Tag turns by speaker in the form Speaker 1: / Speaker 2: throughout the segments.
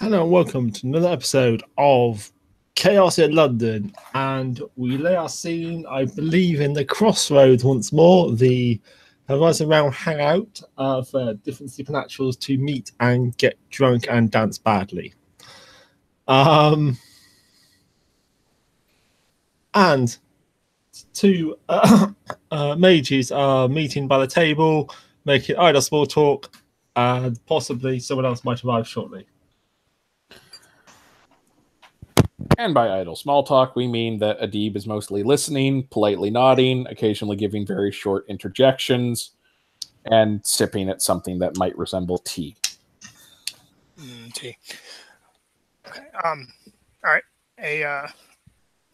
Speaker 1: Hello and welcome to another episode of Chaos in London. And we lay our scene, I believe, in the Crossroads once more, the Horizon Realm hangout for different supernaturals to meet and get drunk and dance badly. And two mages are meeting by the table, making idle small talk, and possibly someone else might arrive shortly.
Speaker 2: And by idle small talk, we mean that Adib is mostly listening, politely nodding, occasionally giving very short interjections, and sipping at something that might resemble tea.
Speaker 3: Tea. Okay. All right. A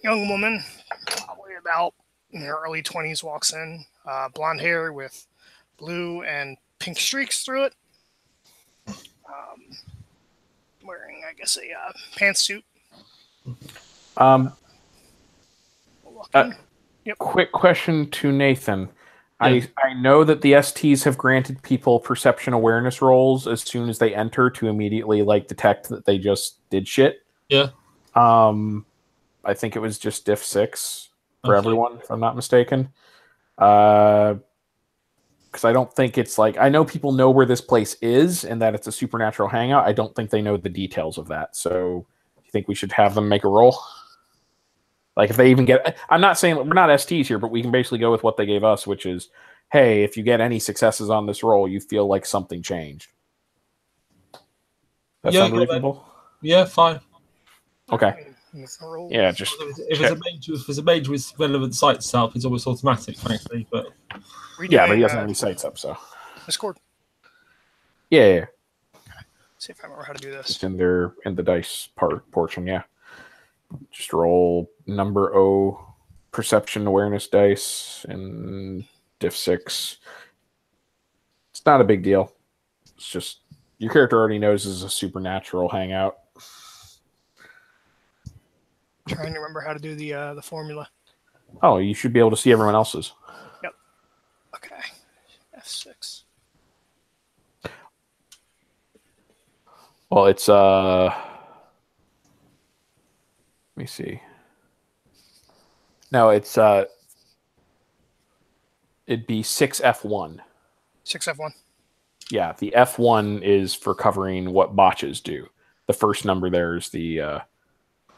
Speaker 3: young woman, probably about in her early 20s, walks in. Blonde hair with blue and pink streaks through it. Wearing, I guess, a pantsuit.
Speaker 2: Yep. Quick question to Nathan. Yeah. I know that the STs have granted people perception awareness rolls as soon as they enter to immediately detect that they just did shit.
Speaker 1: Yeah.
Speaker 2: I think it was just diff 6 for everyone, if I'm not mistaken. Because I don't think it's I know people know where this place is and that it's a supernatural hangout. I don't think they know the details of that. So you think we should have them make a roll? If they even get... I'm not saying... We're not STs here, but we can basically go with what they gave us, which is, hey, if you get any successes on this roll, you feel like something changed. That sound reasonable?
Speaker 1: Yeah, fine.
Speaker 2: Okay. Yeah, just...
Speaker 1: If it's a mage with relevant sights up, it's almost automatic, frankly, but...
Speaker 2: Yeah, but he doesn't have any sights up, so...
Speaker 3: Discord.
Speaker 2: Yeah.
Speaker 3: Okay. See if I remember how to do this.
Speaker 2: It's in the dice portion, yeah. Just roll number O perception awareness dice and diff 6. It's not a big deal. It's just your character already knows this is a supernatural hangout.
Speaker 3: Trying to remember how to do the formula.
Speaker 2: Oh, you should be able to see everyone else's.
Speaker 3: Yep. Okay. F6.
Speaker 2: Well, it's let me see. No, it's it'd be 6F1.
Speaker 3: 6F1.
Speaker 2: Yeah, the F1 is for covering what botches do. The first number there is the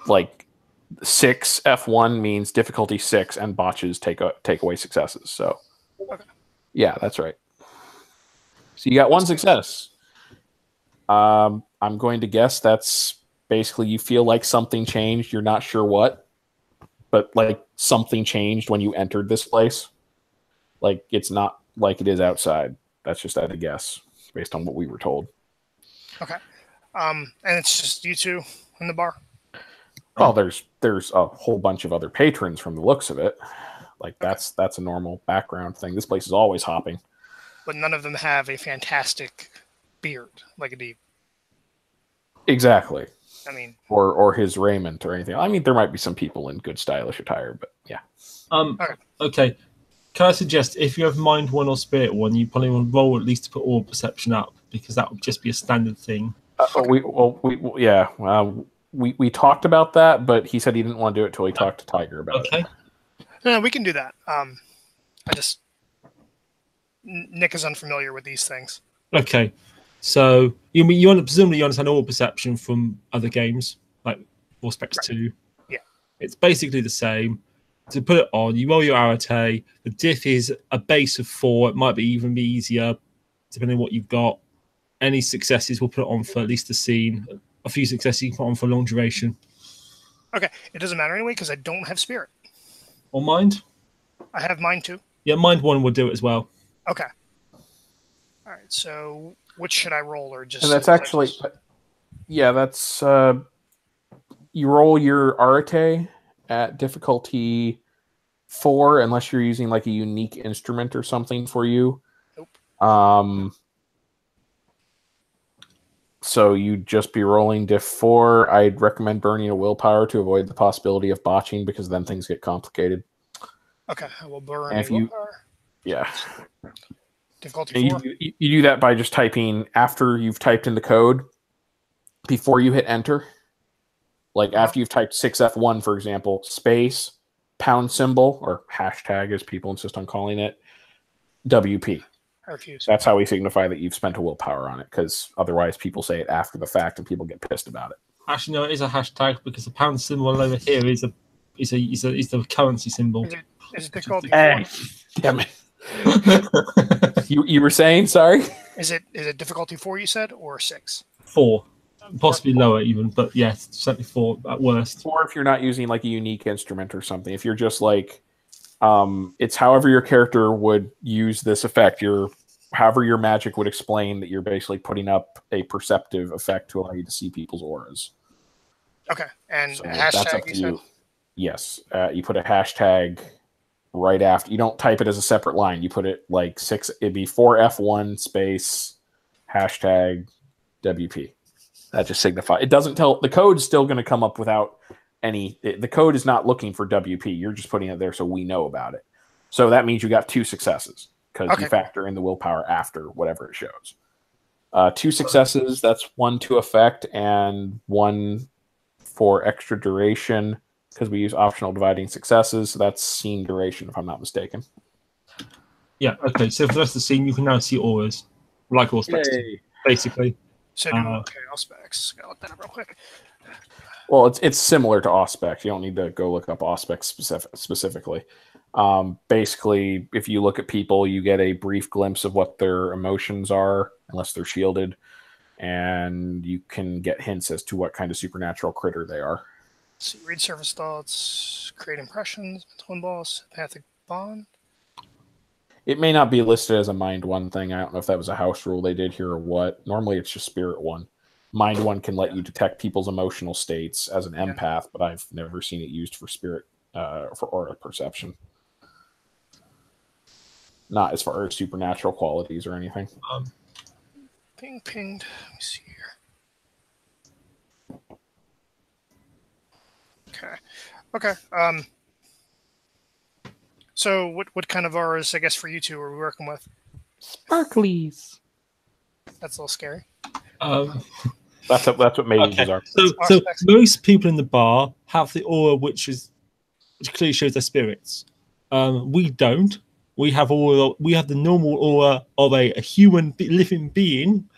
Speaker 2: 6F1 means difficulty 6 and botches take away successes. So
Speaker 3: okay.
Speaker 2: Yeah, that's right. So you got one success. I'm going to guess that's basically you feel like something changed. You're not sure what, but something changed when you entered this place. It's not like it is outside. That's just at a guess based on what we were told.
Speaker 3: Okay. And it's just you two in the bar?
Speaker 2: Well, there's a whole bunch of other patrons from the looks of it. That's a normal background thing. This place is always hopping.
Speaker 3: But none of them have a fantastic beard like Adib.
Speaker 2: Exactly.
Speaker 3: I mean,
Speaker 2: or his raiment or anything. I mean, there might be some people in good stylish attire, but yeah.
Speaker 1: Okay. Can I suggest if you have mind 1 or spirit 1, you probably want to roll at least to put all perception up because that would just be a standard thing.
Speaker 2: We talked about that, but he said he didn't want to do it until he talked to Tiger about it.
Speaker 3: No, we can do that. Nick is unfamiliar with these things.
Speaker 1: Okay. So presumably you understand all perception from other games, like Auspex 2.
Speaker 3: Yeah.
Speaker 1: It's basically the same. To put it on, you roll your arate. The diff is a base of 4. It might be even easier, depending on what you've got. Any successes, we'll put it on for at least the scene. A few successes you can put on for long duration.
Speaker 3: Okay. It doesn't matter anyway, because I don't have spirit.
Speaker 1: Or mind?
Speaker 3: I have mind 2.
Speaker 1: Yeah, mind 1 will do it as well.
Speaker 3: Okay. All right, so which should I roll or just...
Speaker 2: And that's actually... Yeah, that's... you roll your arate at difficulty 4 unless you're using a unique instrument or something for you.
Speaker 3: Nope.
Speaker 2: So you'd just be rolling diff 4. I'd recommend burning a willpower to avoid the possibility of botching because then things get complicated.
Speaker 3: Okay, I will burn a willpower.
Speaker 2: Yeah.
Speaker 3: Difficulty 4.
Speaker 2: You do that by just typing, after you've typed in the code, before you hit enter, like after you've typed 6F1, for example, space, pound symbol, or hashtag, as people insist on calling it, WP.
Speaker 3: I refuse.
Speaker 2: That's how we signify that you've spent a willpower on it, because otherwise people say it after the fact and people get pissed about it.
Speaker 1: Actually, no, it is a hashtag because the pound symbol over here is the currency symbol.
Speaker 3: Is it difficulty
Speaker 2: Hey, damn it. You were saying, sorry?
Speaker 3: Is it difficulty 4, you said, or 6?
Speaker 1: 4. Possibly lower even, but yes, certainly 4 at worst.
Speaker 2: Or if you're not using like a unique instrument or something. If you're just like, it's however your character would use this effect. However your magic would explain that you're basically putting up a perceptive effect to allow you to see people's auras.
Speaker 3: Okay, and
Speaker 2: So
Speaker 3: hashtag you said?
Speaker 2: Yes, you put a hashtag right after. You don't type it as a separate line. You put it like 6. It'd be 4F1 space hashtag WP. That just signifies. It doesn't tell. The code's still going to come up without any. The code is not looking for WP. You're just putting it there so we know about it. So that means you got 2 successes because you factor in the willpower after whatever it shows. 2 successes. That's 1 to effect and 1 for extra duration because we use optional dividing successes. So that's scene duration, if I'm not mistaken.
Speaker 1: Yeah. Okay. So for the rest of the scene, you can now see auras, like Auspex, basically.
Speaker 3: So okay, Auspex. Gotta look that up real quick.
Speaker 2: Well, it's similar to Auspex. You don't need to go look up Auspex specifically. Basically, if you look at people, you get a brief glimpse of what their emotions are, unless they're shielded, and you can get hints as to what kind of supernatural critter they are.
Speaker 3: Let's see, read surface thoughts, create impressions, mental impulse, empathic bond.
Speaker 2: It may not be listed as a Mind 1 thing. I don't know if that was a house rule they did here or what. Normally, it's just Spirit 1. Mind 1 can let you detect people's emotional states as an empath, but I've never seen it used for spirit for aura perception. Not as far as supernatural qualities or anything.
Speaker 3: Pinged. Let me see here. Okay. So what kind of auras, I guess, for you two are we working with?
Speaker 2: Sparklies.
Speaker 3: That's a little scary.
Speaker 2: That's what mages are.
Speaker 1: So most people in the bar have the aura which clearly shows their spirits. We don't. We have the normal aura of a human living being.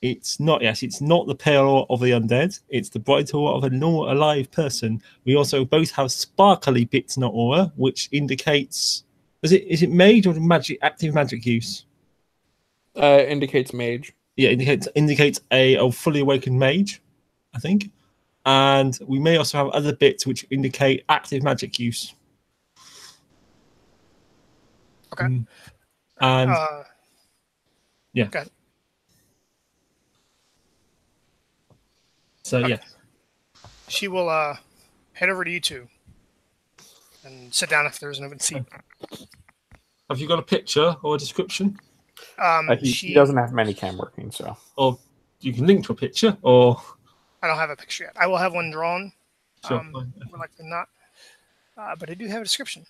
Speaker 1: It's not the pale aura of the undead. It's the bright aura of a normal alive person. We also both have sparkly bits in our aura, which indicates is it mage or active magic use?
Speaker 2: Indicates mage.
Speaker 1: Yeah, indicates a fully awakened mage, I think. And we may also have other bits which indicate active magic use.
Speaker 3: Okay.
Speaker 1: And yeah.
Speaker 3: Okay.
Speaker 1: So yeah.
Speaker 3: She will head over to you two and sit down if there's an open seat.
Speaker 1: Have you got a picture or a description?
Speaker 2: He doesn't have many cam working, so.
Speaker 1: Or you can link to a picture, or
Speaker 3: I don't have a picture yet. I will have one drawn.
Speaker 1: Sure.
Speaker 3: More likely not. But I do have a description,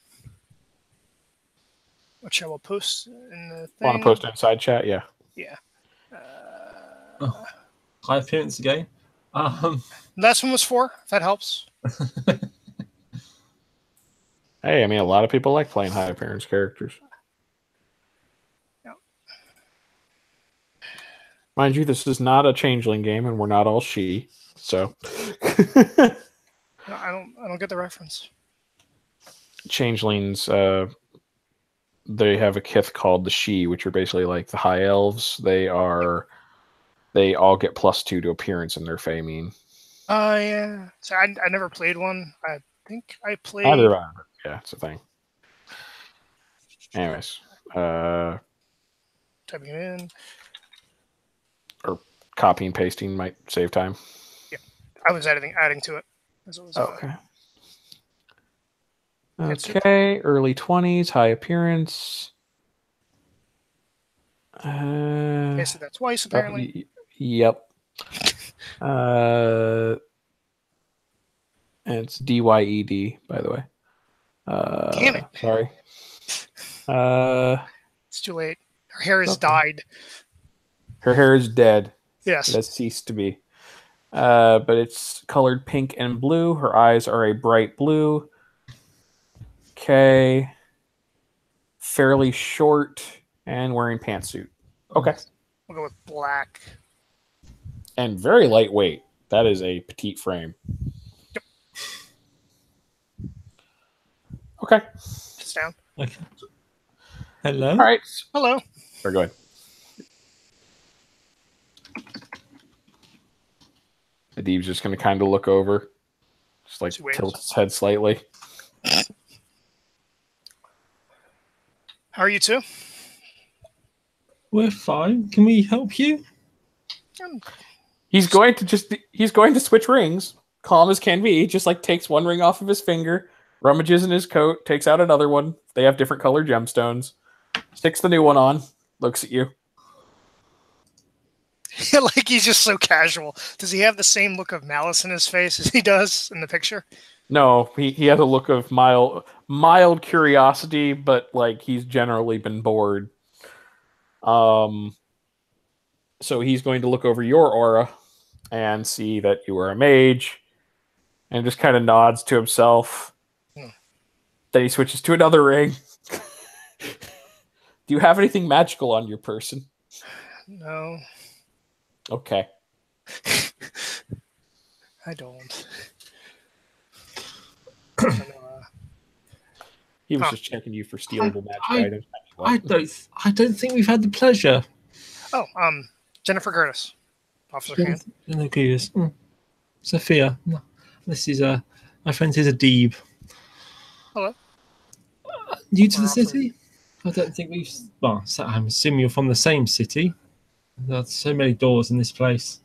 Speaker 3: which I will post in the thing.
Speaker 2: Want to post it inside chat? Yeah.
Speaker 3: Yeah.
Speaker 1: High appearance again.
Speaker 3: Last one was 4. If that helps.
Speaker 2: Hey, I mean, a lot of people like playing high appearance characters.
Speaker 3: Yep.
Speaker 2: Mind you, this is not a changeling game, and we're not all she. So.
Speaker 3: No, I don't get the reference.
Speaker 2: Changelings, they have a kith called the She, which are basically like the high elves. They all get +2 to appearance in their Famine.
Speaker 3: Oh yeah. So I never played one. I think I played.
Speaker 2: Yeah, it's a thing. Anyways,
Speaker 3: typing it in.
Speaker 2: Or copying pasting might save time.
Speaker 3: Yeah, I was adding to it. As it was,
Speaker 2: okay. Okay, early 20s, high appearance.
Speaker 3: Pasted that twice, apparently.
Speaker 2: Yep. And it's DYED, by the way.
Speaker 3: Damn it.
Speaker 2: Sorry.
Speaker 3: It's too late. Her hair is dyed.
Speaker 2: Her hair is dead.
Speaker 3: Yes.
Speaker 2: It has ceased to be. But it's colored pink and blue. Her eyes are a bright blue. Okay. Fairly short and wearing pantsuit. Okay.
Speaker 3: We'll go with black.
Speaker 2: And very lightweight. That is a petite frame.
Speaker 3: Yep.
Speaker 2: Okay.
Speaker 3: Sits down.
Speaker 1: Okay. Hello.
Speaker 2: All right.
Speaker 3: Hello.
Speaker 2: Or go ahead. Adib's just going to kind of look over. Just like tilt his head slightly.
Speaker 3: How are you two?
Speaker 1: We're fine. Can we help you?
Speaker 2: He's going to switch rings, calm as can be, just like takes one ring off of his finger, rummages in his coat, takes out another one. They have different colored gemstones. Sticks the new one on, looks at you.
Speaker 3: Like he's just so casual. Does he have the same look of malice in his face as he does in the picture?
Speaker 2: No, he has a look of mild curiosity, but like he's generally been bored. So he's going to look over your aura and see that you are a mage, and just kind of nods to himself. Then he switches to another ring. Do you have anything magical on your person?
Speaker 3: No.
Speaker 2: Okay.
Speaker 3: I don't.
Speaker 2: He was just checking you for stealable magic items.
Speaker 1: I don't think we've had the pleasure.
Speaker 3: Oh, Jennifer Curtis. Officer Hand.
Speaker 1: Sophia. No, this is my friend is Adib.
Speaker 3: Hello.
Speaker 1: New to the city? I don't think we've. Well, I'm assuming you're from the same city. There's so many doors in this place.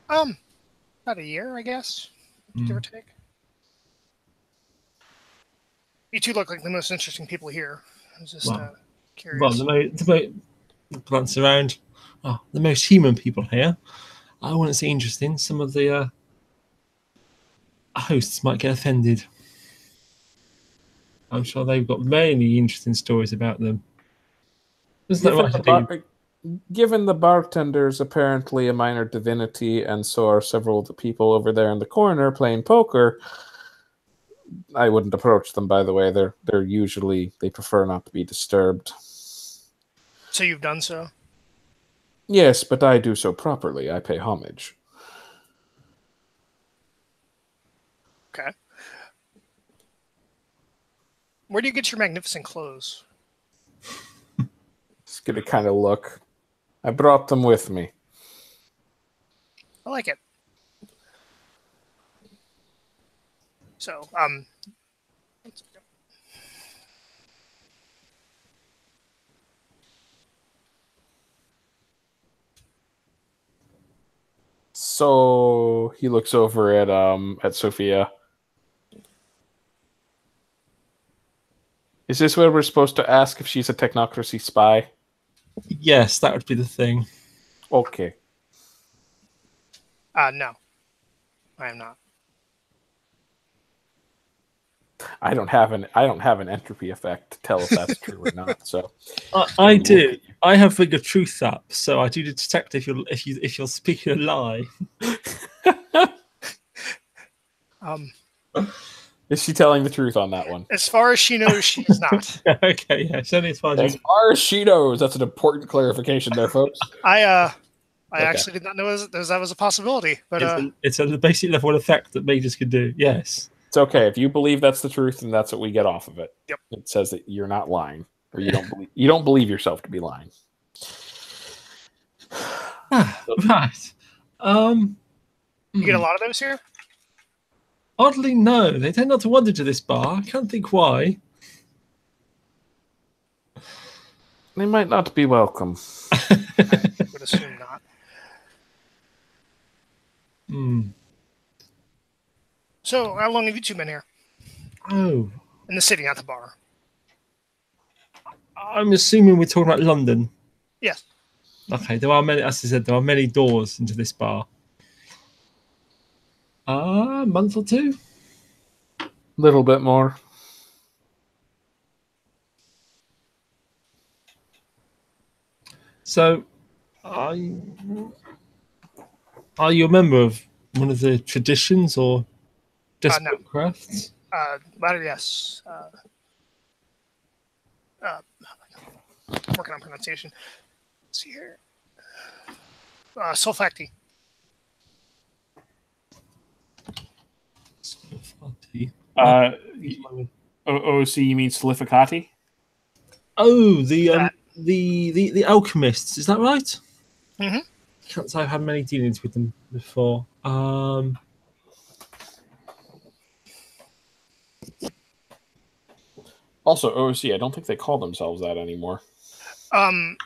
Speaker 3: About a year, I guess, give or take. You two look like the most interesting people here. I was just curious.
Speaker 1: Well, the glance around. Oh, the most human people here. I wouldn't say interesting. Some of the hosts might get offended. I'm sure they've got many interesting stories about them.
Speaker 2: Given the bartender's apparently a minor divinity, and so are several of the people over there in the corner playing poker, I wouldn't approach them, by the way. They're usually, they prefer not to be disturbed.
Speaker 3: So you've done so?
Speaker 2: Yes, but I do so properly. I pay homage.
Speaker 3: Okay. Where do you get your magnificent clothes?
Speaker 2: Just gonna kind of look. I brought them with me.
Speaker 3: I like it. So,
Speaker 2: So he looks over at Sophia. Is this where we're supposed to ask if she's a technocracy spy?
Speaker 1: Yes, that would be the thing.
Speaker 2: Okay.
Speaker 3: no. I am not.
Speaker 2: I don't have an entropy effect to tell if that's true or not. So
Speaker 1: I do. I have Ring of Truth up, so I do detect if you're speaking a lie.
Speaker 2: Is she telling the truth on that one?
Speaker 3: As far as she knows, she is not.
Speaker 1: Okay, yeah. Only as far
Speaker 2: as she knows. That's an important clarification there, folks.
Speaker 3: I actually did not know that was a possibility, but
Speaker 1: it's a basic level effect that mages can do. Yes.
Speaker 2: It's okay if you believe that's the truth, and that's what we get off of it.
Speaker 3: Yep.
Speaker 2: It says that you're not lying, or you don't believe yourself to be lying.
Speaker 1: Right.
Speaker 3: You get a lot of those here?
Speaker 1: Oddly, no. They tend not to wander to this bar. I can't think why.
Speaker 2: They might not be welcome.
Speaker 3: I would assume not. So, how long have you two been here?
Speaker 1: Oh.
Speaker 3: In the city, not the bar.
Speaker 1: I'm assuming we're talking about London.
Speaker 3: Yes.
Speaker 1: Okay, there are many, as I said, there are many doors into this bar. A month or two?
Speaker 2: Little bit more.
Speaker 1: So, Are you a member of one of the traditions or desperate
Speaker 3: No.
Speaker 1: crafts?
Speaker 3: But yes. Working on pronunciation. Let's see here. Sulfacti.
Speaker 2: OC, you mean Solificati?
Speaker 1: Oh,
Speaker 3: That.
Speaker 1: the alchemists, is that right?
Speaker 3: Mm-hmm.
Speaker 1: Can't say I've had many dealings with them before.
Speaker 2: Also, OC, I don't think they call themselves that anymore.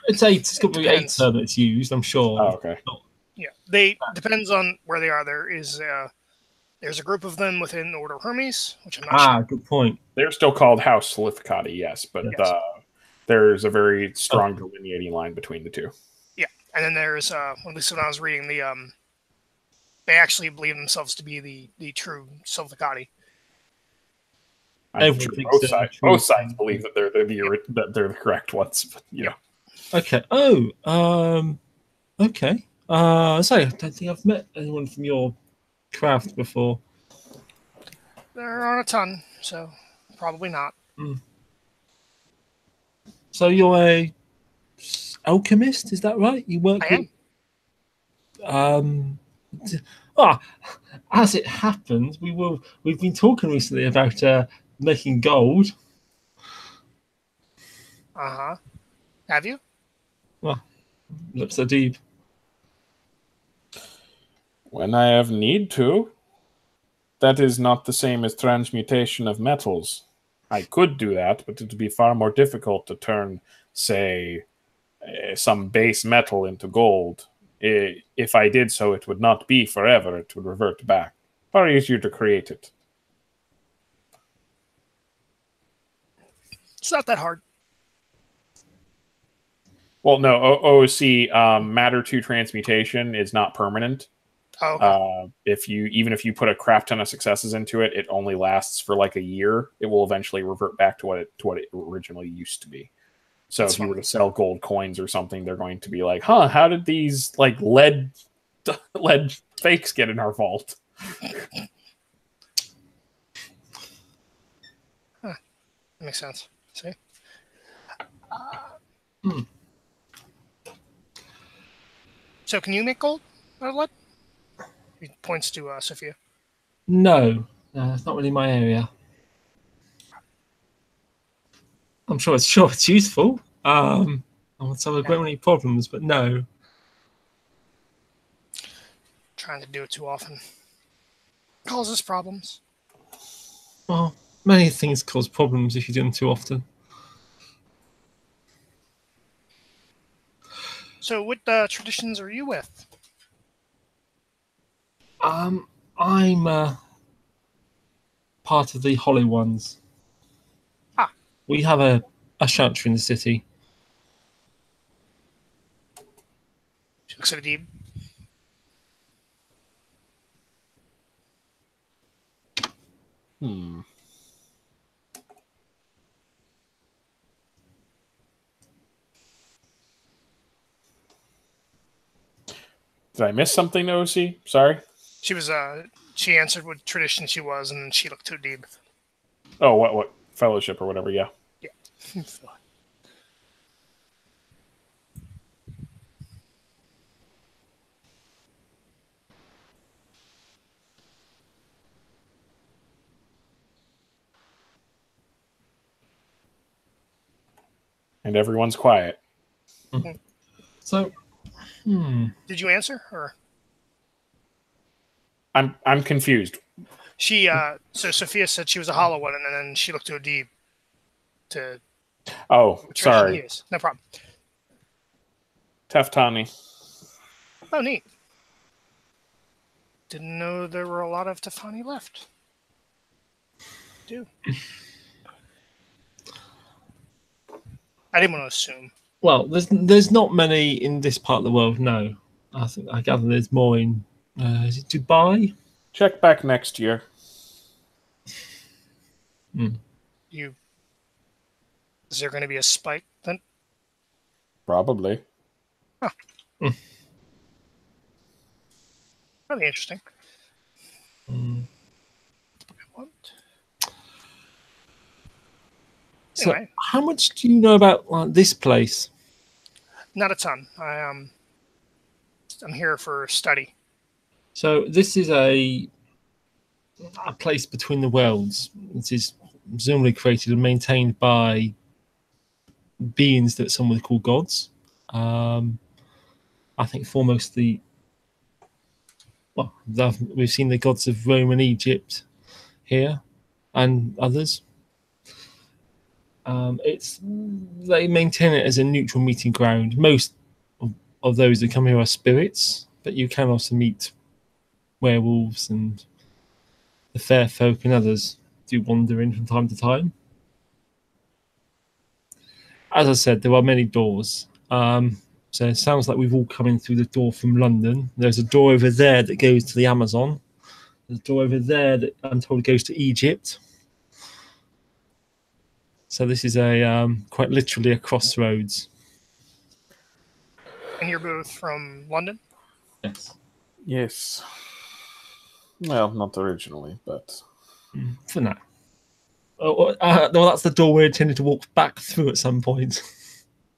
Speaker 1: It's eight. It's got to be eight
Speaker 3: depends.
Speaker 1: term it's used, I'm sure.
Speaker 2: Oh, okay.
Speaker 3: Yeah, they depends on where they are. There's a group of them within the Order of Hermes, which I'm not sure.
Speaker 1: Good point.
Speaker 2: They're still called House Solificati, yes, but
Speaker 3: Yes.
Speaker 2: there's a very strong delineating line between the two.
Speaker 3: Yeah, and then there's at least when I was reading the they actually believe themselves to be the true Sulficati.
Speaker 2: I'm sure both sides believe that they're the correct ones, but yeah.
Speaker 1: Okay. Oh, okay. Sorry, I don't think I've met anyone from your craft before.
Speaker 3: There aren't a ton, so probably not.
Speaker 1: So you're a alchemist, is that right? You work
Speaker 3: I am.
Speaker 1: As it happens, we've been talking recently about making gold.
Speaker 3: Have you?
Speaker 1: Lips so deep.
Speaker 2: When I have need to. That is not the same as transmutation of metals. I could do that, but it would be far more difficult to turn, say, some base metal into gold. If I did so, it would not be forever. It would revert back. Far easier to create it.
Speaker 3: It's not that hard.
Speaker 2: Well, no, OOC matter to transmutation is not permanent.
Speaker 3: Oh, okay.
Speaker 2: If you put a crap ton of successes into it, it only lasts for like a year. It will eventually revert back to what it originally used to be. So if you were to sell gold coins or something, they're going to be like, "Huh? How did these like lead fakes get in our vault?"
Speaker 3: That makes sense. See. So can you make gold out of lead? He points to Sophia.
Speaker 1: No, it's not really my area. I'm sure it's useful. I would solve a great many problems, but no.
Speaker 3: Trying to do it too often causes problems.
Speaker 1: Well, many things cause problems if you do them too often.
Speaker 3: So what traditions are you with?
Speaker 1: I'm part of the Hollow Ones. We have a chantry in the city.
Speaker 3: She looks at Adib.
Speaker 2: Did I miss something, OC? Sorry.
Speaker 3: She was she answered what tradition she was, and then she looked to Adib.
Speaker 2: Oh, what fellowship or whatever? Yeah.
Speaker 3: Yeah.
Speaker 2: And everyone's quiet.
Speaker 1: So,
Speaker 3: Did you answer or?
Speaker 2: I'm confused.
Speaker 3: She so Sophia said she was a hollow one, and then she looked to Adib to.
Speaker 2: Oh, sorry.
Speaker 3: Is. No problem.
Speaker 2: Teftani.
Speaker 3: Oh, neat. Didn't know there were a lot of Tefani left. Do. I didn't want to assume.
Speaker 1: well, there's not many in this part of the world. No, I gather there's more in. Is it Dubai?
Speaker 2: Check back next year.
Speaker 3: Is there going to be a spike then?
Speaker 2: Probably.
Speaker 3: Huh.
Speaker 1: Mm.
Speaker 3: Really interesting.
Speaker 1: Mm.
Speaker 3: What?
Speaker 1: So,
Speaker 3: Anyway,
Speaker 1: how much do you know about this place?
Speaker 3: not a ton. I'm here for study.
Speaker 1: So, this is a place between the worlds. It is presumably created and maintained by beings that some would call gods. Um, I think foremost we've seen the gods of Rome and Egypt here, and others. They maintain it as a neutral meeting ground. Most of those that come here are spirits, but you can also meet werewolves and the fair folk and others do wander in from time to time. As I said, there are many doors. So it sounds like we've all come in through the door from London. There's a door over there that goes to the Amazon. There's a door over there that I'm told goes to Egypt. So this is quite literally a crossroads.
Speaker 3: And you're both from London?
Speaker 1: Yes.
Speaker 2: Yes. Well, not originally, but
Speaker 1: For now. Well, that's the door we're intending to walk back through at some point,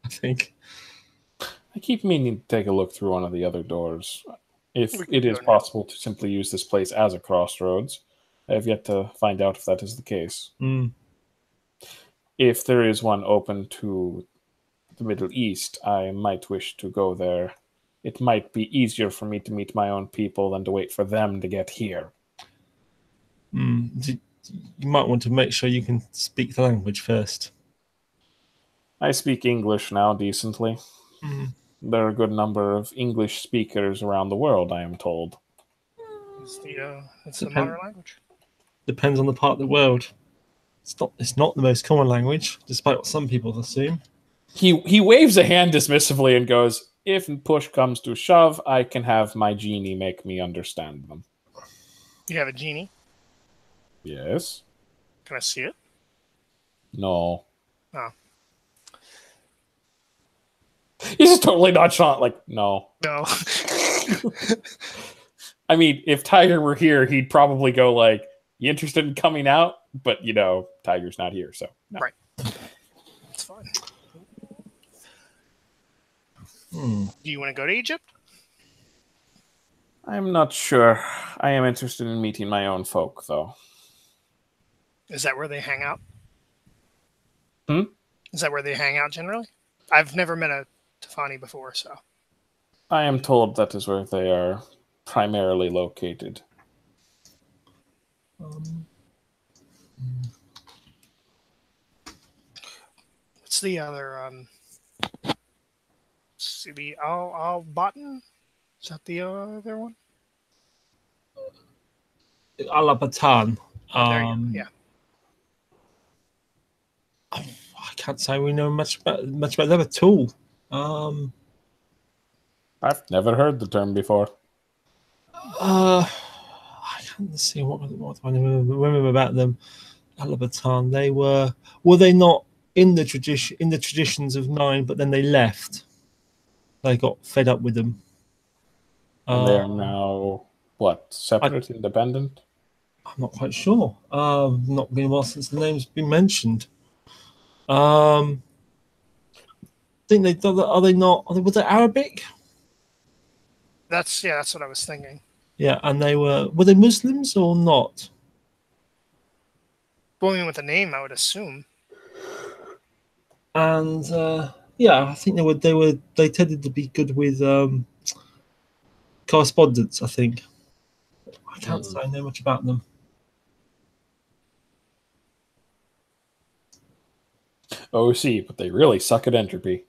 Speaker 1: I think.
Speaker 2: I keep meaning to take a look through one of the other doors. If
Speaker 3: We can
Speaker 2: it
Speaker 3: do
Speaker 2: is
Speaker 3: it now.
Speaker 2: possible to simply use this place as a crossroads, I have yet to find out if that is the case.
Speaker 1: Mm.
Speaker 2: If there is one open to the Middle East, I might wish to go there. It might be easier for me to meet my own people than to wait for them to get here.
Speaker 1: You might want to make sure you can speak the language first.
Speaker 2: I speak English now decently.
Speaker 1: Mm.
Speaker 2: There are a good number of English speakers around the world, I am told.
Speaker 3: It's the modern language.
Speaker 1: Depends on the part of the world. It's not the most common language, despite what some people assume.
Speaker 2: He waves a hand dismissively and goes, "If push comes to shove, I can have my genie make me understand them."
Speaker 3: You have a genie.
Speaker 2: Yes?
Speaker 3: Can I see it?
Speaker 2: No.
Speaker 3: Oh.
Speaker 2: He's just totally nonchalant, like, no.
Speaker 3: No.
Speaker 2: I mean, if Tiger were here, he'd probably go like, "You interested in coming out?" But, Tiger's not here, so. No.
Speaker 3: Right. It's fine.
Speaker 1: Hmm.
Speaker 3: Do you want to go to Egypt?
Speaker 2: I'm not sure. I am interested in meeting my own folk, though.
Speaker 3: Is that where they hang out?
Speaker 2: Hmm?
Speaker 3: Is that where they hang out generally? I've never met a Tefani before, so.
Speaker 2: I am told that is where they are primarily located.
Speaker 3: What's the other, see the Al Batten? Is that the other one?
Speaker 1: Alabatan.
Speaker 3: There you go. Yeah.
Speaker 1: I can't say we know much about them at all.
Speaker 2: I've never heard the term before.
Speaker 1: I can't see what do I remember about them. Alabatan. They were they not in the traditions of Nine, but then they left. They got fed up with them.
Speaker 2: And they are now, separate, independent?
Speaker 1: I'm not quite sure. Not been a while since the name's been mentioned. I think are they not? Was it Arabic?
Speaker 3: That's what I was thinking.
Speaker 1: Yeah, and were they Muslims or not?
Speaker 3: Well, I mean, with the name, I would assume.
Speaker 1: And I think they tended to be good with correspondence. I think I can't say I know much about them.
Speaker 2: OC, but they really suck at entropy.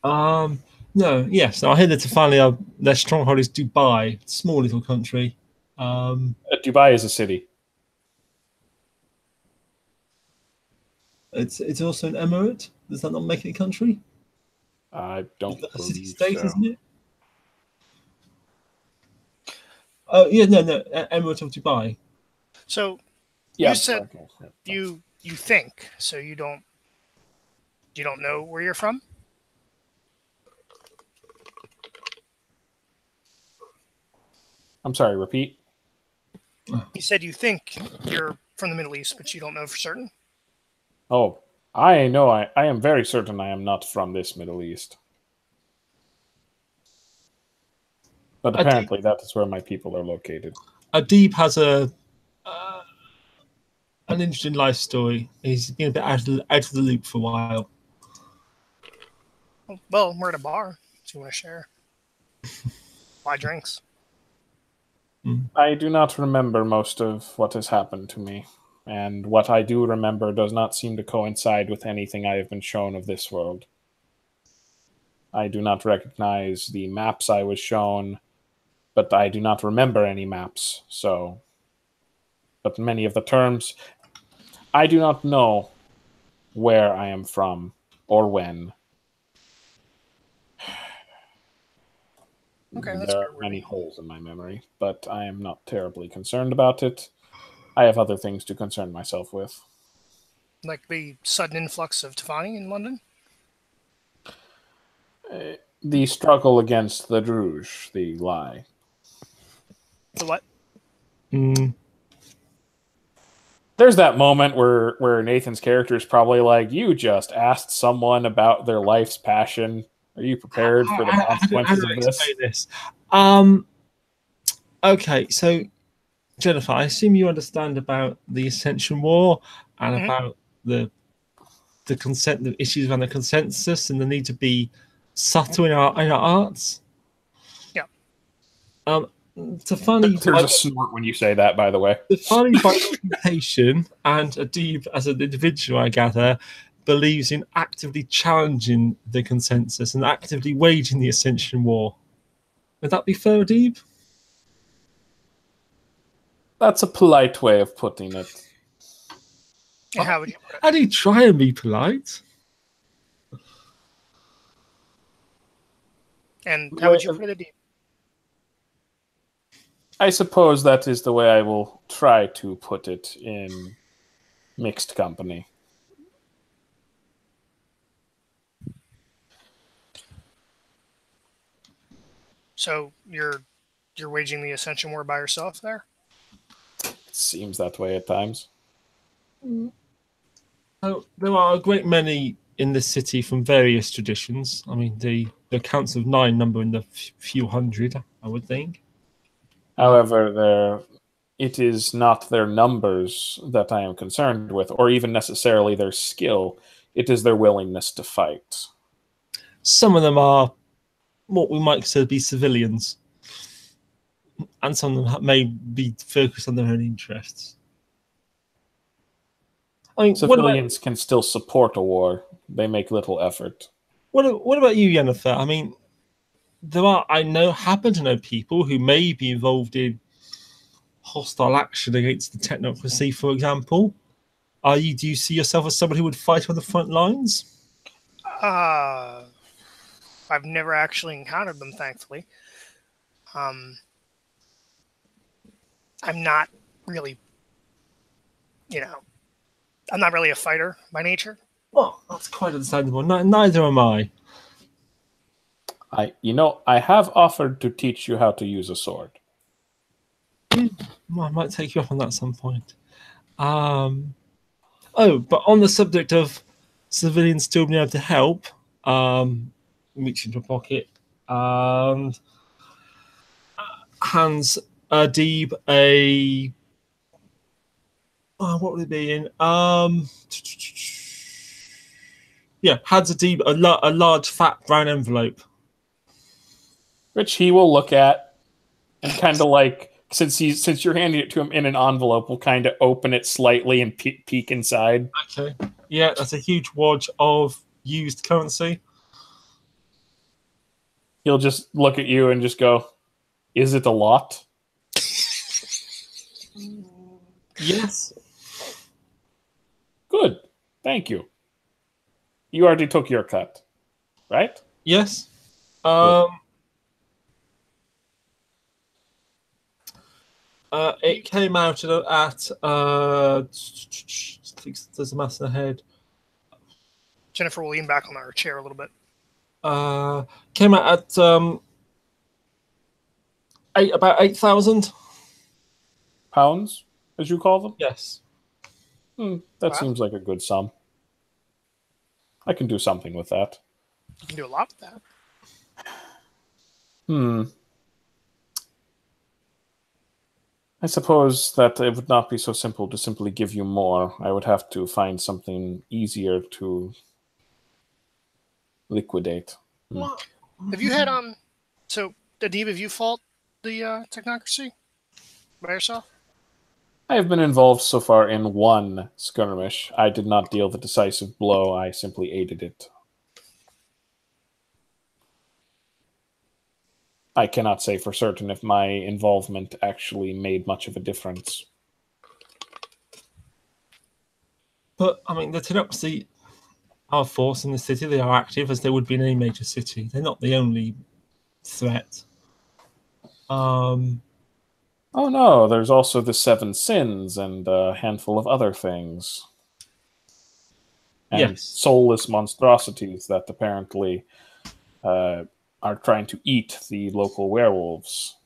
Speaker 1: No, yes. No, I hear that finally their stronghold is Dubai, small little country.
Speaker 2: Dubai is a city.
Speaker 1: It's also an emirate. Does that not make it a country?
Speaker 2: I don't
Speaker 1: A
Speaker 2: believe
Speaker 1: city-state,
Speaker 2: so.
Speaker 1: isn't it? Oh yeah, no, Emirate of Dubai.
Speaker 3: So
Speaker 2: Yeah,
Speaker 3: you said you think so. You don't know where you're from?
Speaker 2: I'm sorry, repeat.
Speaker 3: You said you think you're from the Middle East, but you don't know for certain.
Speaker 2: Oh, I know. I am very certain I am not from this Middle East. But apparently that is where my people are located.
Speaker 1: Adib has an interesting life story. He's been a bit out of the loop for a while.
Speaker 3: Well, we're at a bar. Do you want to share? Buy drinks.
Speaker 2: I do not remember most of what has happened to me, and what I do remember does not seem to coincide with anything I have been shown of this world. I do not recognize the maps I was shown, but I do not remember any maps, so... But many of the terms, I do not know where I am from or when.
Speaker 3: Okay, that's
Speaker 2: there are many holes in my memory, but I am not terribly concerned about it. I have other things to concern myself with.
Speaker 3: Like the sudden influx of Tavani in London?
Speaker 2: The struggle against the Druge, the lie.
Speaker 3: The what?
Speaker 2: There's that moment where Nathan's character is probably like, you just asked someone about their life's passion. Are you prepared for the consequences of this?
Speaker 1: Okay, so Jennifer, I assume you understand about the Ascension War and about the issues around the consensus and the need to be subtle in our arts.
Speaker 3: Yeah.
Speaker 2: There's a snort when you say that, by the way.
Speaker 1: Tafani, by reputation, and Adib as an individual, I gather, believes in actively challenging the consensus and actively waging the Ascension War. Would that be fair, Adib?
Speaker 2: That's a polite way of putting it.
Speaker 3: And how would you put it?
Speaker 1: How do you try and be polite?
Speaker 3: And how would you put it, Adib?
Speaker 2: I suppose that is the way I will try to put it in mixed company.
Speaker 3: So you're waging the Ascension War by yourself there?
Speaker 2: It seems that way at times.
Speaker 1: Oh, there are a great many in this city from various traditions. I mean, the counts of 9 number in the few hundred, I would think.
Speaker 2: However, it is not their numbers that I am concerned with, or even necessarily their skill. It is their willingness to fight.
Speaker 1: Some of them are what we might consider to be civilians, and some of them may be focused on their own interests. I mean,
Speaker 2: civilians can still support a war. They make little effort.
Speaker 1: What about you, Jennifer? I mean, happen to know people who may be involved in hostile action against the technocracy, for example. Do you see yourself as somebody who would fight on the front lines?
Speaker 3: I've never actually encountered them, thankfully. I'm not really, I'm not really a fighter by nature.
Speaker 1: Well, that's quite understandable. Neither am I.
Speaker 2: I have offered to teach you how to use a sword.
Speaker 1: Well, I might take you up on that at some point. But on the subject of civilians still being able to help, reach into a pocket and hands Adib what would it be in? Hands Adib a large fat brown envelope,
Speaker 2: which he will look at and kind of like, since you're handing it to him in an envelope, will kind of open it slightly and peek inside.
Speaker 1: Okay. Yeah, that's a huge wad of used currency.
Speaker 2: He'll just look at you and just go, "Is it a lot?"
Speaker 1: Yes.
Speaker 2: Good. Thank you. You already took your cut, right?
Speaker 1: Yes. It came out at there's a mass ahead.
Speaker 3: Jennifer will lean back on her chair a little bit.
Speaker 1: Came out at about 8,000.
Speaker 2: Pounds, as you call them?
Speaker 1: Yes.
Speaker 2: That
Speaker 3: Wow.
Speaker 2: seems like a good sum. I can do something with that.
Speaker 3: You can do a lot with that.
Speaker 2: I suppose that it would not be so simple to simply give you more. I would have to find something easier to liquidate.
Speaker 1: What?
Speaker 3: Have you had So, Adib, have you fought the technocracy by yourself?
Speaker 2: I have been involved so far in one skirmish. I did not deal the decisive blow, I simply aided it. I cannot say for certain if my involvement actually made much of a difference.
Speaker 1: But I mean, the Tenopsi are a force in the city. They are active as they would be in any major city. They're not the only threat.
Speaker 2: Oh no, there's also the Seven Sins and a handful of other things. And
Speaker 1: Yes.
Speaker 2: soulless monstrosities that apparently are trying to eat the local werewolves.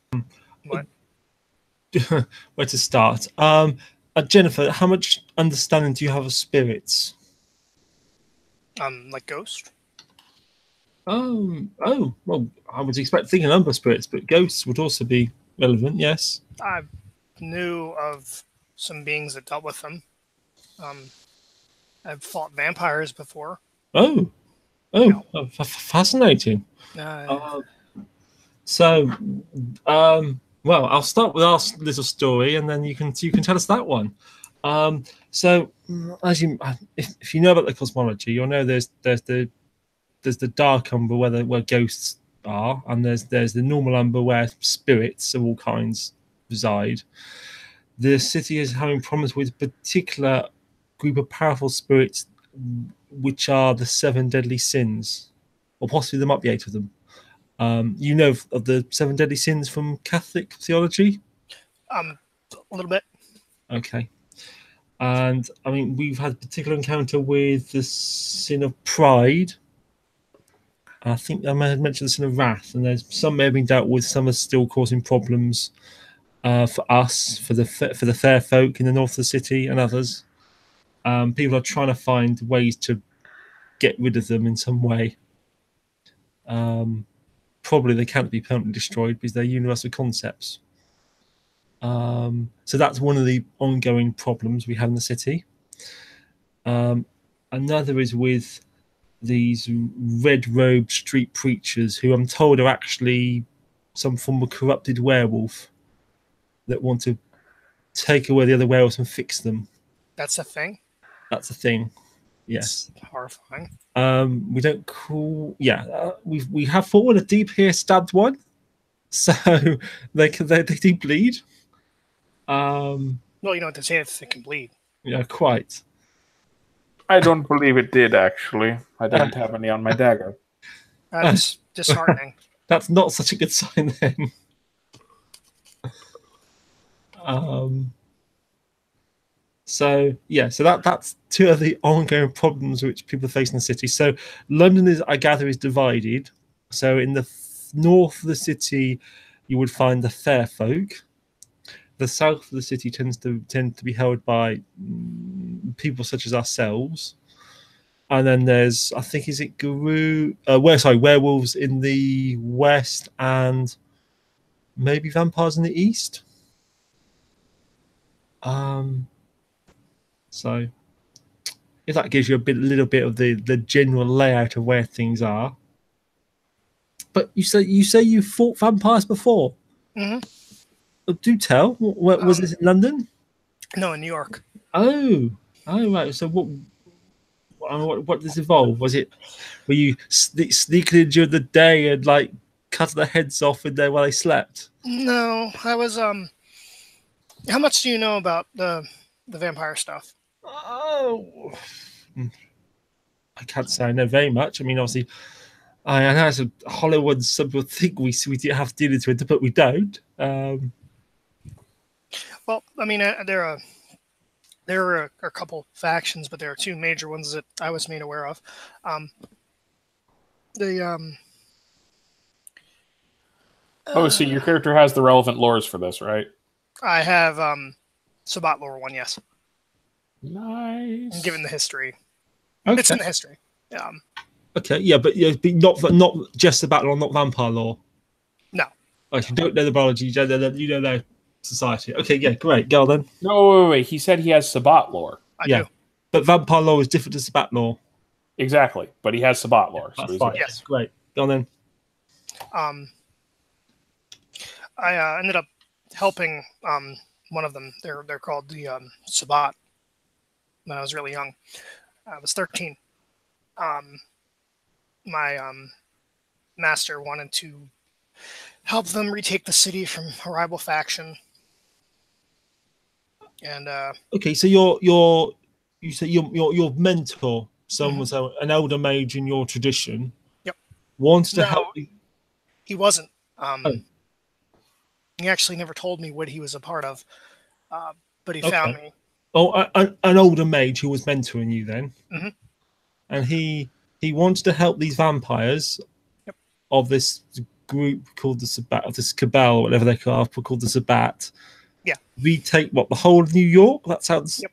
Speaker 3: What?
Speaker 1: Where to start? Jennifer, how much understanding do you have of spirits?
Speaker 3: Like Ghost?
Speaker 1: Oh, well, I would expect thinking a number of spirits, but ghosts would also be relevant, yes.
Speaker 3: I knew of some beings that dealt with them. I've fought vampires before.
Speaker 1: Oh, fascinating. So, well, I'll start with our little story, and then you can tell us that one. So, as if you know about the cosmology, you'll know there's the dark umber where ghosts are, and there's the normal umber where spirits of all kinds reside. The city is having problems with a particular group of powerful spirits, which are the seven deadly sins, or possibly there might be 8 of them. You know of the 7 deadly sins from Catholic theology?
Speaker 3: A little bit.
Speaker 1: Okay. And I mean, we've had a particular encounter with the sin of pride. I think I may have mentioned the sin of wrath, and there's some may have been dealt with. Some are still causing problems for us, for the fair folk in the north of the city, and others. People are trying to find ways to get rid of them in some way. Probably they can't be permanently destroyed because they're universal concepts. So that's one of the ongoing problems we have in the city. Another is with these red-robed street preachers who I'm told are actually some form of corrupted werewolf that want to take away the other werewolves and fix them.
Speaker 3: That's a thing?
Speaker 1: That's a thing, yes.
Speaker 3: It's horrifying.
Speaker 1: We don't call... Yeah, we have fought with a deep here stabbed one, so they do bleed.
Speaker 3: Well, you know what they say, it can bleed.
Speaker 1: Yeah, quite.
Speaker 2: I don't believe it did, actually. I didn't have any on my dagger.
Speaker 3: That's disheartening.
Speaker 1: That's not such a good sign then. So that's 2 of the ongoing problems which people face in the city. So London is, I gather, is divided. So in the north of the city, you would find the fair folk. The south of the city tend to be held by people such as ourselves. And then there's, I think, is it werewolves in the west and maybe vampires in the east. So if that gives you a little bit of the general layout of where things are. But you say you fought vampires before.
Speaker 3: Mm-hmm.
Speaker 1: Do tell. Was this in London?
Speaker 3: No, in New York.
Speaker 1: Oh, right. So what does it involve? Were you sneaking in during the day and like cutting their heads off in there while they slept?
Speaker 3: No, I was How much do you know about the vampire stuff?
Speaker 1: Oh, I can't say I know very much. I mean, obviously, I know it's a Hollywood. Some people think we have to deal with it, but we don't.
Speaker 3: Well, I mean, there are a couple factions, but there are 2 major ones that I was made aware of.
Speaker 2: Oh, so your character has the relevant lores for this, right?
Speaker 3: I have Sabat lore one, yes.
Speaker 2: Nice.
Speaker 3: Given the history,
Speaker 1: Okay.
Speaker 3: it's in the history.
Speaker 1: Okay, yeah, but not just the battle, not vampire lore.
Speaker 3: No.
Speaker 1: Like you don't know the biology, you don't know their society. Okay, yeah, great. Go on then.
Speaker 2: No, wait. He said he has Sabat lore.
Speaker 3: I
Speaker 1: Yeah.
Speaker 3: do.
Speaker 1: But vampire lore is different to Sabat lore.
Speaker 2: Exactly, but he has Sabat lore.
Speaker 1: That's
Speaker 2: he's
Speaker 1: fine.
Speaker 2: good.
Speaker 3: Yes.
Speaker 1: Great. Go on then.
Speaker 3: I ended up helping one of them. They're called the Sabat. When I was really young, I was 13. My master wanted to help them retake the city from a rival faction, and
Speaker 1: Okay, so you say your mentor, someone was an elder mage in your tradition.
Speaker 3: Yep.
Speaker 1: Wanted to
Speaker 3: No.
Speaker 1: help you.
Speaker 3: he wasn't. He actually never told me what he was a part of, but he found me.
Speaker 1: Oh, an older mage who was mentoring you then.
Speaker 3: Mhm.
Speaker 1: And he wanted to help these vampires of this group called the Sabat, of this cabal, whatever they are called the Sabat.
Speaker 3: Yeah.
Speaker 1: Retake the whole of New York? That sounds
Speaker 3: Yep.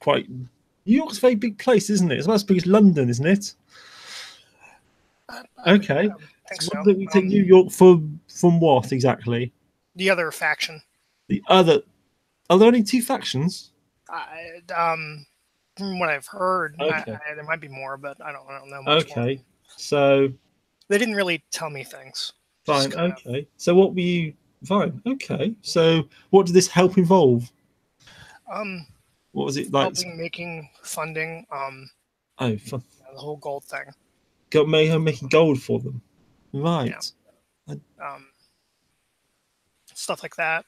Speaker 1: quite. New York's a very big place, isn't it? It's about as big as London, isn't it? Okay.
Speaker 3: I think
Speaker 1: So
Speaker 3: so.
Speaker 1: what did we take New York from what exactly?
Speaker 3: The other faction.
Speaker 1: The other. Are there only two factions?
Speaker 3: From what I've heard,
Speaker 1: Okay.
Speaker 3: there might be more, but I don't know much more.
Speaker 1: Okay. So
Speaker 3: They didn't really tell me things.
Speaker 1: fine.
Speaker 3: Just kind of-
Speaker 1: Okay. So what were you? Fine. Okay. So what did this help involve? What was it like?
Speaker 3: helping making funding,
Speaker 1: Oh, fun.
Speaker 3: the whole gold thing.
Speaker 1: Got making gold for them. Right.
Speaker 3: Stuff like that.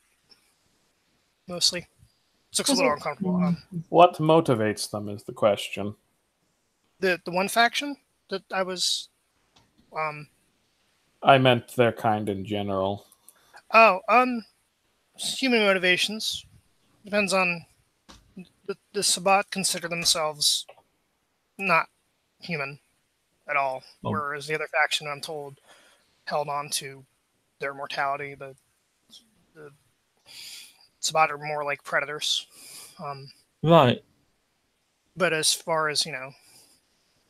Speaker 3: Mostly. It looks a little uncomfortable.
Speaker 2: What motivates them is the question.
Speaker 3: The one faction that I was
Speaker 2: I meant their kind in general.
Speaker 3: human motivations. Depends on the Sabat consider themselves not human at all, whereas the other faction, I'm told, held on to their mortality. The Sabat are more like predators.
Speaker 1: Right.
Speaker 3: But as far as,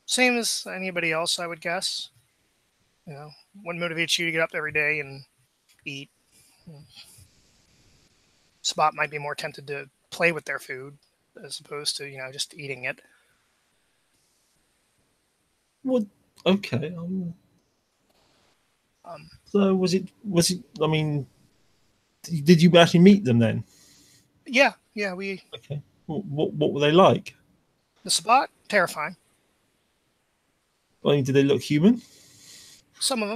Speaker 3: same as anybody else, I would guess. What motivates you to get up every day and eat? Sabat might be more tempted to play with their food as opposed to, just eating it.
Speaker 1: Well, okay. So was it? I mean, did you actually meet them then?
Speaker 3: Yeah,
Speaker 1: Okay. What were they like?
Speaker 3: the Sabat, terrifying.
Speaker 1: I mean, did they look human?
Speaker 3: Some of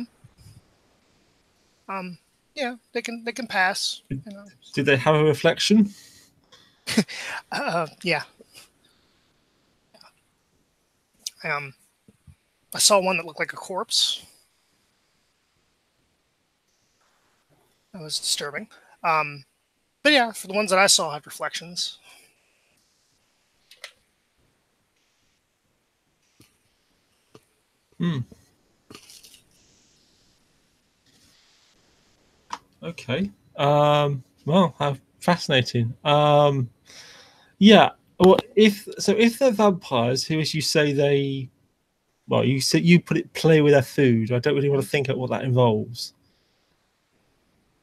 Speaker 3: them. Yeah, they can pass.
Speaker 1: Did they have a reflection?
Speaker 3: Yeah. I saw one that looked like a corpse. That was disturbing. But yeah, for the ones that I saw had reflections.
Speaker 1: Okay. Well, how fascinating. Yeah. Well, if they're vampires, who, as you say, you said you put it play with their food. I don't really want to think of what that involves.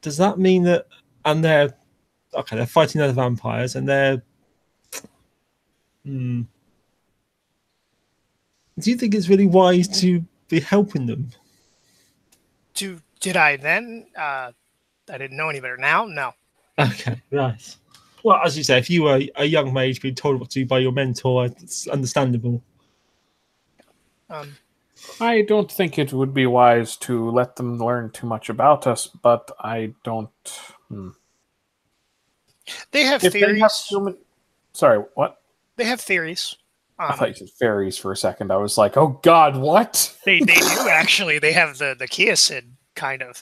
Speaker 1: Does that mean that? And they're fighting other vampires, and they're. Do you think it's really wise to be helping them?
Speaker 3: Did I then? I didn't know any better. Now, no.
Speaker 1: Okay, right. Well, as you say, if you were a young mage being told what to do by your mentor, it's understandable.
Speaker 2: I don't think it would be wise to let them learn too much about us, but I don't.
Speaker 3: They have
Speaker 2: If
Speaker 3: theories.
Speaker 2: they have human... Sorry, what?
Speaker 3: They have theories.
Speaker 2: I thought you said fairies for a second. I was like, oh God, what?
Speaker 3: They do actually. They have the Kiasid kind of.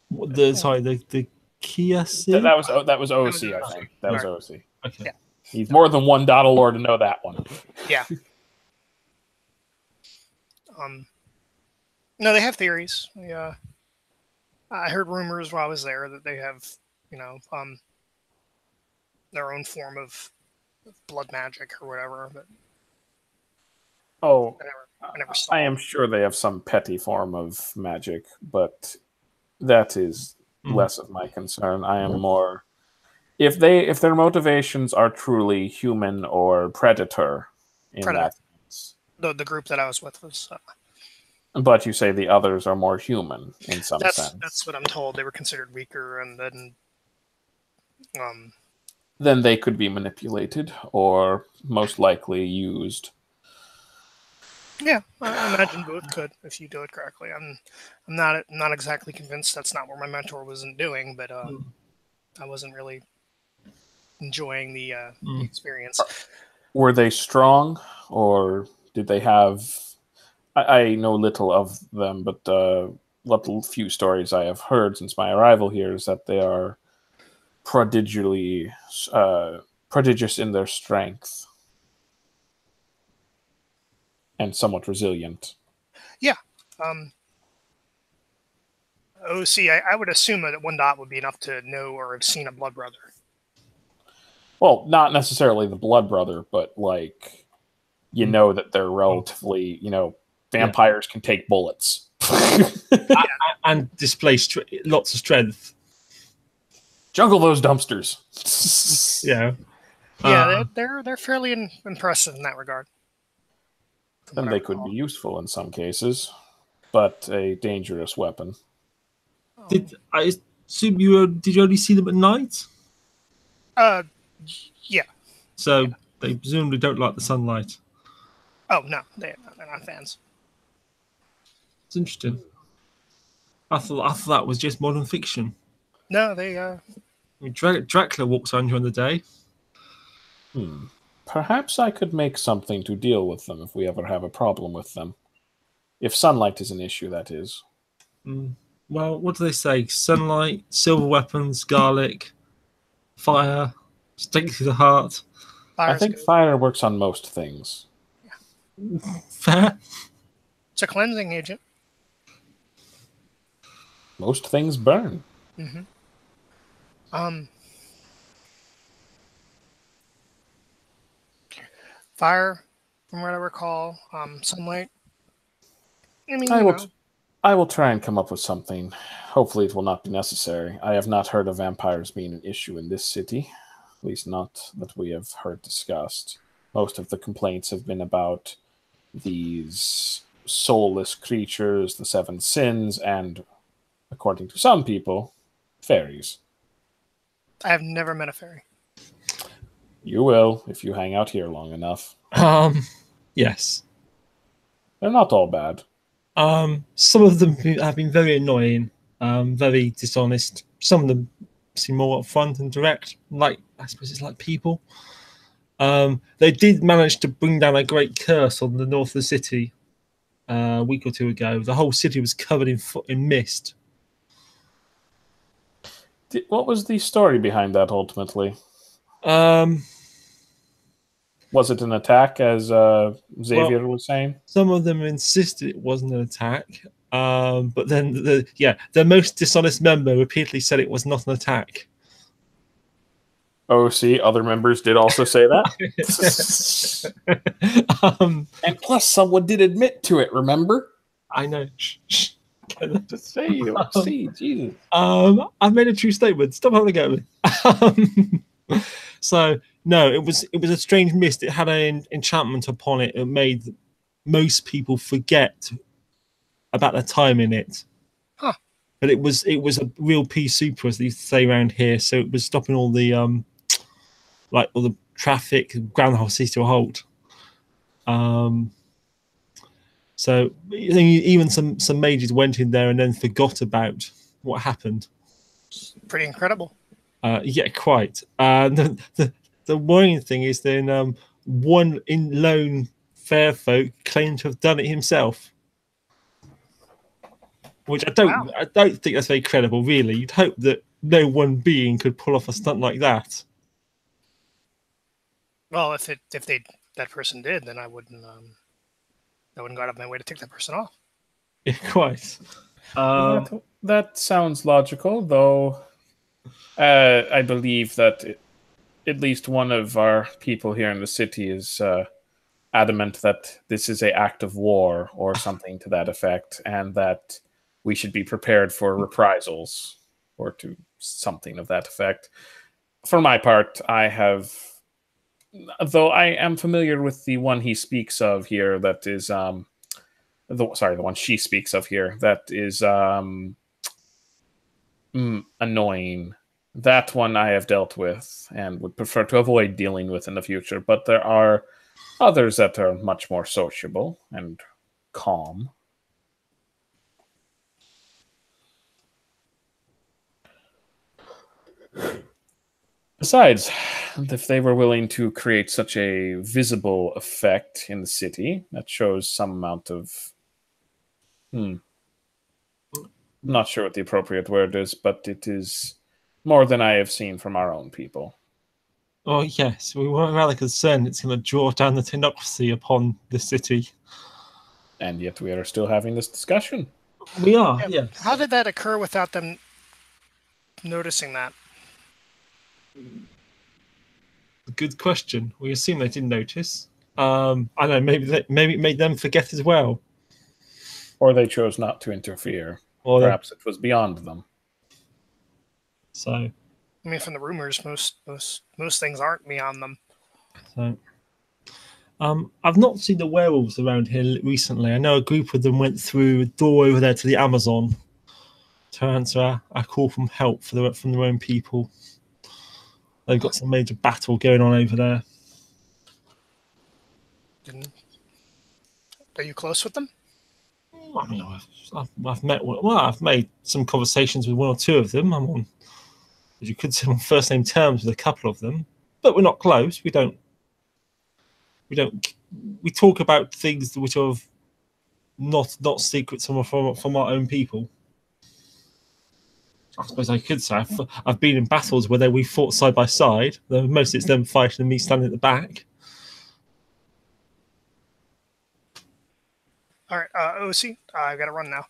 Speaker 1: The Kia Sid?
Speaker 2: That was OC, I think. That was OC.
Speaker 1: Okay.
Speaker 3: Yeah.
Speaker 2: He's more than one dottle lore to know that one.
Speaker 3: Yeah. No, they have theories. I heard rumors while I was there that they have, their own form of blood magic or whatever. But
Speaker 2: Oh,
Speaker 3: I never saw.
Speaker 2: I am sure they have some petty form of magic, but that is less of my concern. I am more if their motivations are truly human or predator in
Speaker 3: Predator.
Speaker 2: that sense.
Speaker 3: The group that I was with was.
Speaker 2: But you say the others are more human in some sense.
Speaker 3: That's what I'm told. They were considered weaker, and
Speaker 2: then they could be manipulated or most likely used.
Speaker 3: Yeah, I imagine both could if you do it correctly. I'm not exactly convinced that's not what my mentor wasn't doing, but I wasn't really enjoying the experience.
Speaker 2: Were they strong, or did they have? I know little of them, but what few stories I have heard since my arrival here is that they are prodigious in their strength and somewhat resilient.
Speaker 3: Yeah. OC, I would assume that 1 dot would be enough to know or have seen a blood brother.
Speaker 2: Well, not necessarily the blood brother, but like know that they're relatively, vampires can take bullets
Speaker 1: and display lots of strength.
Speaker 2: Jungle those dumpsters.
Speaker 1: Yeah.
Speaker 3: They're fairly impressive in that regard.
Speaker 2: And they could be useful in some cases, but a dangerous weapon.
Speaker 1: Did I assume did you only see them at night?
Speaker 3: Yeah.
Speaker 1: So they presumably don't like the sunlight.
Speaker 3: Oh no, they're not fans.
Speaker 1: It's interesting. I thought that was just modern fiction.
Speaker 3: No, they.
Speaker 1: I mean, Dracula walks around during the day.
Speaker 2: Perhaps I could make something to deal with them if we ever have a problem with them. If sunlight is an issue, that is.
Speaker 1: Well, what do they say? Sunlight, silver weapons, garlic, fire, stake through the heart.
Speaker 2: I think fire works on most things.
Speaker 3: Yeah.
Speaker 1: Fair.
Speaker 3: It's a cleansing agent.
Speaker 2: Most things burn.
Speaker 3: Fire, from what I recall. Sunlight. I mean,
Speaker 2: I will try and come up with something. Hopefully it will not be necessary. I have not heard of vampires being an issue in this city. At least not that we have heard discussed. Most of the complaints have been about these soulless creatures, the 7 sins, and, according to some people, fairies.
Speaker 3: I have never met a fairy.
Speaker 2: You will, if you hang out here long enough.
Speaker 1: Yes.
Speaker 2: They're not all bad.
Speaker 1: Some of them have been very annoying, very dishonest. Some of them seem more upfront and direct, like, I suppose it's like people. They did manage to bring down a great curse on the north of the city a week or two ago. The whole city was covered in mist.
Speaker 2: What was the story behind that, ultimately? Was it an attack, as Xavier was saying?
Speaker 1: Some of them insisted it wasn't an attack, but then the most dishonest member repeatedly said it was not an attack.
Speaker 2: Oh, see, other members did also say that. And plus, someone did admit to it. Remember?
Speaker 1: I know. Shh.
Speaker 2: Just say you don't see, Jesus.
Speaker 1: I've made a true statement. Stop having a go at me. So no, it was a strange mist. It had an enchantment upon it. It made most people forget about their time in it.
Speaker 3: Huh.
Speaker 1: But it was a real pea super, as they used to say around here. So it was stopping all the all the traffic, ground the whole city to a halt. So even some mages went in there and then forgot about what happened.
Speaker 3: Pretty incredible.
Speaker 1: Yeah, quite. The worrying thing is then one lone fair folk claimed to have done it himself, which I don't think that's very credible. Really, you'd hope that no one being could pull off a stunt like that.
Speaker 3: Well, if that person did, then I wouldn't. I wouldn't go out of my way to take that person off.
Speaker 1: Yeah, quite.
Speaker 2: That sounds logical, though. I believe that at least one of our people here in the city is adamant that this is an act of war or something to that effect, and that we should be prepared for reprisals or to something of that effect. For my part, though I am familiar with the one he speaks of here, that is the one she speaks of here, that is annoying. That one I have dealt with and would prefer to avoid dealing with in the future, but there are others that are much more sociable and calm. Besides, if they were willing to create such a visible effect in the city, that shows some amount of... I'm not sure what the appropriate word is, but it is more than I have seen from our own people.
Speaker 1: Oh, yes, we weren't rather concerned it's going to draw down the technocracy upon the city.
Speaker 2: And yet we are still having this discussion.
Speaker 1: We are, yes.
Speaker 3: How did that occur without them noticing that?
Speaker 1: Good question. We assume they didn't notice. I don't know, maybe it made them forget as well.
Speaker 2: Or they chose not to interfere. Or perhaps it was beyond them.
Speaker 1: So,
Speaker 3: I mean, from the rumors, most things aren't beyond them.
Speaker 1: So, I've not seen the werewolves around here recently. I know a group of them went through a door over there to the Amazon to answer a call from help from their own people. They've got some major battle going on over there.
Speaker 3: Are you close with them?
Speaker 1: I mean, I've made some conversations with one or two of them. I'm on, as you could say, on first name terms with a couple of them, but we're not close. We talk about things which are not secrets from our own people. I suppose I could say I've been in battles where we fought side by side. Mostly it's them fighting and me standing at the back.
Speaker 3: All right, OC, I got to run now.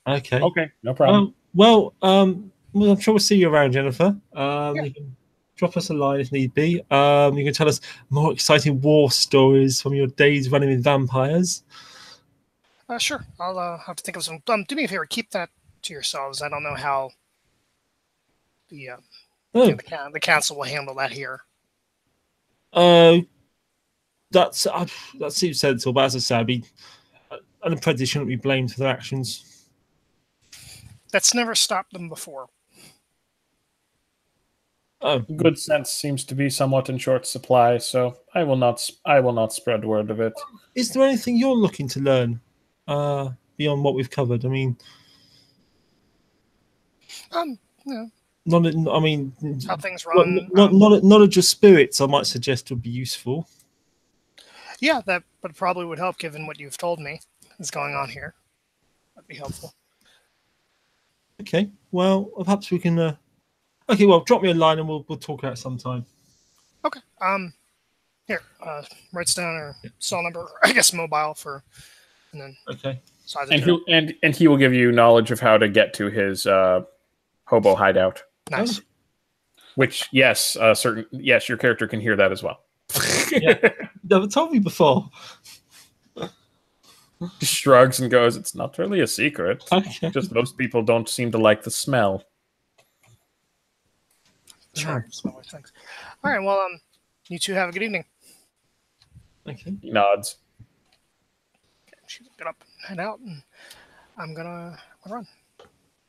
Speaker 1: Okay,
Speaker 2: no problem.
Speaker 1: Well, I'm sure we'll see you around, Jennifer. You can drop us a line if need be. You can tell us more exciting war stories from your days running with vampires.
Speaker 3: Sure, I'll have to think of some. Do me a favor, keep that to yourselves. I don't know how the council will handle that here.
Speaker 1: That seems sensible, but as I said, an apprentice shouldn't be blamed for their actions.
Speaker 3: That's never stopped them before.
Speaker 1: Oh,
Speaker 2: good sense seems to be somewhat in short supply, so I will not spread word of it.
Speaker 1: Is there anything you're looking to learn beyond what we've covered? I mean,
Speaker 3: no.
Speaker 1: How
Speaker 3: things run.
Speaker 1: Knowledge of spirits, I might suggest, would be useful.
Speaker 3: Yeah, that probably would help, given what you've told me is going on here. That'd be helpful.
Speaker 1: Okay, well, perhaps we can. Okay, well, drop me a line and we'll talk about it sometime.
Speaker 3: Okay. Here, writes down her cell number, I guess mobile for, and then.
Speaker 1: Okay.
Speaker 2: And he will give you knowledge of how to get to his hobo hideout.
Speaker 3: Nice.
Speaker 2: Which, yes, your character can hear that as well.
Speaker 1: Yeah, never told me before.
Speaker 2: Shrugs and goes, "It's not really a secret.
Speaker 1: Okay.
Speaker 2: Just most people don't seem to like the smell."
Speaker 3: Sure. Thanks. All right. Well, you two have a good evening.
Speaker 1: Okay.
Speaker 2: He nods.
Speaker 3: She get up and head out, and I'm gonna run.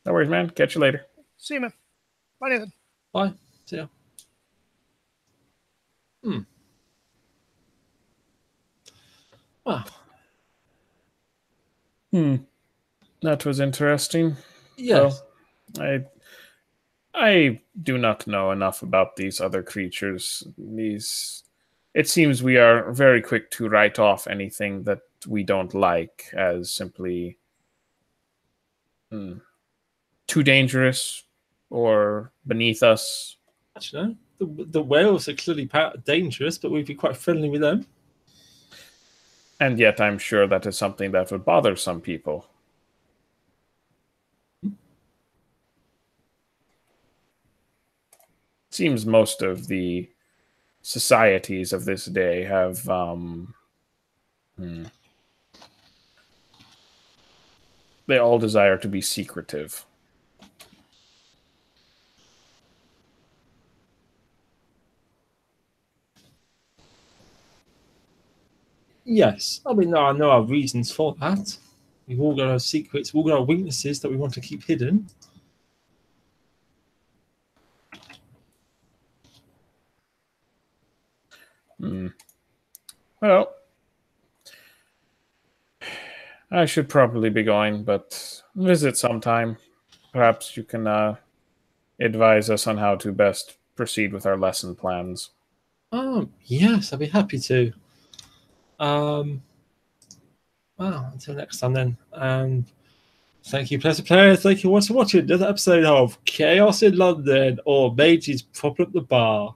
Speaker 2: No worries, man. Catch you later.
Speaker 3: See you, man. Bye, Nathan.
Speaker 1: Bye. See ya. Wow.
Speaker 2: That was interesting.
Speaker 1: Yes.
Speaker 2: So, I do not know enough about these other creatures. It seems we are very quick to write off anything that we don't like as simply too dangerous or beneath us.
Speaker 1: Actually, no. The whales are clearly dangerous, but we'd be quite friendly with them.
Speaker 2: And yet I'm sure that is something that would bother some people. Seems most of the societies of this day have they all desire to be secretive.
Speaker 1: Yes, I mean, I know our reasons for that. We've all got our secrets, we've all got our weaknesses that we want to keep hidden.
Speaker 2: Well, I should probably be going, but visit sometime. Perhaps you can advise us on how to best proceed with our lesson plans.
Speaker 1: Oh, yes, I'd be happy to. Well, until next time then. And thank you, Pleasure Players. Thank you once for watching another episode of Chaos in London, or Mages Problem at the Bar.